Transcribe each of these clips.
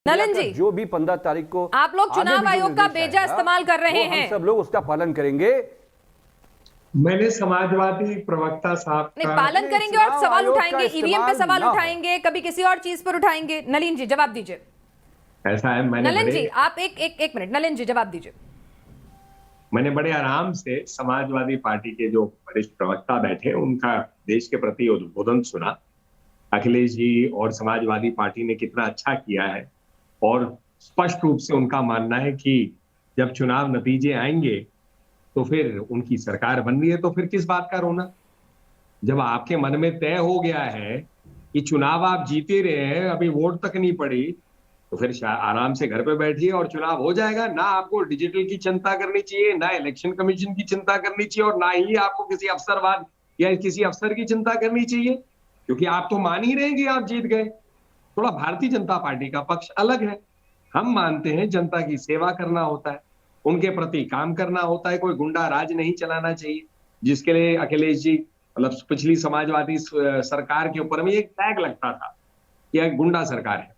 नलिन जी, जो भी 15 तारीख को आप लोग चुनाव आयोग का बेजा इस्तेमाल कर रहे हैं, सब लोग उसका पालन करेंगे। मैंने समाजवादी प्रवक्ता साहब नहीं का पालन करेंगे और चुनाव सवाल आयोग का उठाएंगे, ईवीएम पे इस्तेमाल सवाल ना हो। उठाएंगे, कभी किसी और चीज पर उठाएंगे। नलिन जी जवाब दीजिए। ऐसा है, नलिन जी आप एक मिनट, नलिन जी जवाब दीजिए। मैंने बड़े आराम से समाजवादी पार्टी के जो वरिष्ठ प्रवक्ता बैठे उनका देश के प्रति उद्बोधन सुना। अखिलेश जी और समाजवादी पार्टी ने कितना अच्छा किया है और स्पष्ट रूप से उनका मानना है कि जब चुनाव नतीजे आएंगे तो फिर उनकी सरकार बन रही है, तो फिर किस बात का रोना। जब आपके मन में तय हो गया है कि चुनाव आप जीते रहे हैं, अभी वोट तक नहीं पड़ी, तो फिर आराम से घर पे बैठिए और चुनाव हो जाएगा। ना आपको डिजिटल की चिंता करनी चाहिए, ना इलेक्शन कमीशन की चिंता करनी चाहिए, और ना ही आपको किसी अफसरवाद या किसी अफसर की चिंता करनी चाहिए, क्योंकि आप तो मान ही रहे हैं कि आप जीत गए। थोड़ा भारतीय जनता पार्टी का पक्ष अलग है। हम मानते हैं जनता की सेवा करना होता है, उनके प्रति काम करना होता है, कोई गुंडा राज नहीं चलाना चाहिए, जिसके लिए अखिलेश जी मतलब पिछली समाजवादी सरकार के ऊपर में एक टैग लगता था कि यह गुंडा सरकार है।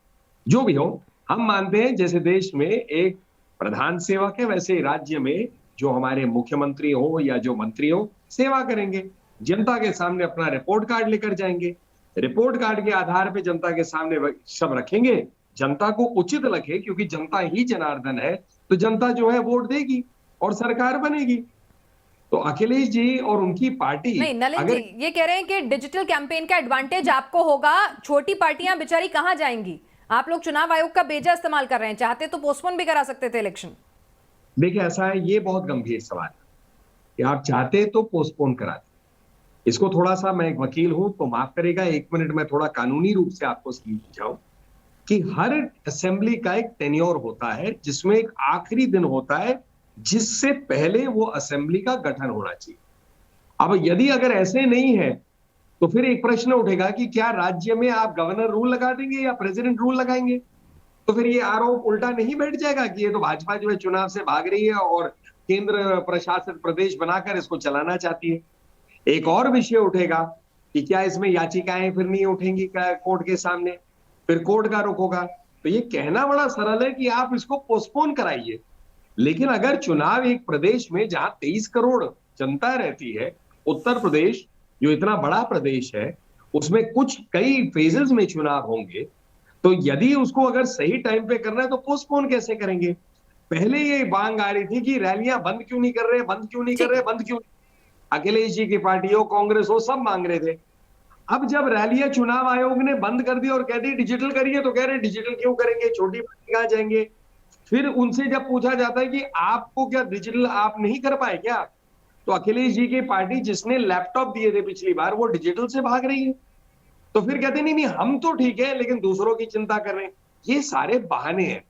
जो भी हो, हम मानते हैं जैसे देश में एक प्रधान सेवक है, वैसे राज्य में जो हमारे मुख्यमंत्री हो या जो मंत्री हो सेवा करेंगे, जनता के सामने अपना रिपोर्ट कार्ड लेकर जाएंगे, रिपोर्ट कार्ड के आधार पे जनता के सामने सब रखेंगे, जनता को उचित लगे, क्योंकि जनता ही जनार्दन है, तो जनता जो है वोट देगी और सरकार बनेगी। तो अखिलेश जी और उनकी पार्टी नहीं नलिन अगर जी ये कह रहे हैं कि डिजिटल कैंपेन का एडवांटेज आपको होगा, छोटी पार्टियां बेचारी कहां जाएंगी। आप लोग चुनाव आयोग का बेजा इस्तेमाल कर रहे हैं, चाहते तो पोस्टपोन भी करा सकते थे इलेक्शन। देखिए ऐसा है, ये बहुत गंभीर सवाल है कि आप चाहते तो पोस्टपोन कराते। इसको थोड़ा सा, मैं एक वकील हूं तो माफ करेगा, 1 मिनट में थोड़ा कानूनी रूप से आपको समझाऊं कि हर असेंबली का एक टेन्योर होता है, जिसमें एक आखिरी दिन होता है जिससे पहले वो असेंबली का गठन होना चाहिए। अब यदि अगर ऐसे नहीं है तो फिर एक प्रश्न उठेगा कि क्या राज्य में आप गवर्नर रूल लगा देंगे या प्रेसिडेंट रूल लगाएंगे। तो फिर ये आरोप उल्टा नहीं बैठ जाएगा कि ये तो भाजपा जो है चुनाव से भाग रही है और केंद्र प्रशासित प्रदेश बनाकर इसको चलाना चाहती है। एक और विषय उठेगा कि क्या इसमें याचिकाएं फिर नहीं उठेंगी कोर्ट के सामने, फिर कोर्ट का रुख होगा। तो ये कहना बड़ा सरल है कि आप इसको पोस्टपोन कराइए, लेकिन अगर चुनाव एक प्रदेश में जहां 23 करोड़ जनता रहती है, उत्तर प्रदेश जो इतना बड़ा प्रदेश है, उसमें कुछ कई फेजेस में चुनाव होंगे, तो यदि उसको अगर सही टाइम पे करना है तो पोस्टपोन कैसे करेंगे। पहले ये मांग आ रही थी कि रैलियां बंद क्यों नहीं कर रहे, बंद क्यों नहीं कर रहे, बंद क्यों। अखिलेश जी की पार्टी हो, कांग्रेस हो, सब मांग रहे थे। अब जब रैलियां चुनाव आयोग ने बंद कर दी और कह दी डिजिटल करिए, तो कह रहे डिजिटल क्यों करेंगे, छोटी पार्टी कहां जाएंगे। फिर उनसे जब पूछा जाता है कि आपको क्या डिजिटल आप नहीं कर पाए क्या, तो अखिलेश जी की पार्टी जिसने लैपटॉप दिए थे पिछली बार, वो डिजिटल से भाग रही है। तो फिर कहते नहीं नहीं हम तो ठीक है लेकिन दूसरों की चिंता कर रहे हैं। ये सारे बहाने हैं।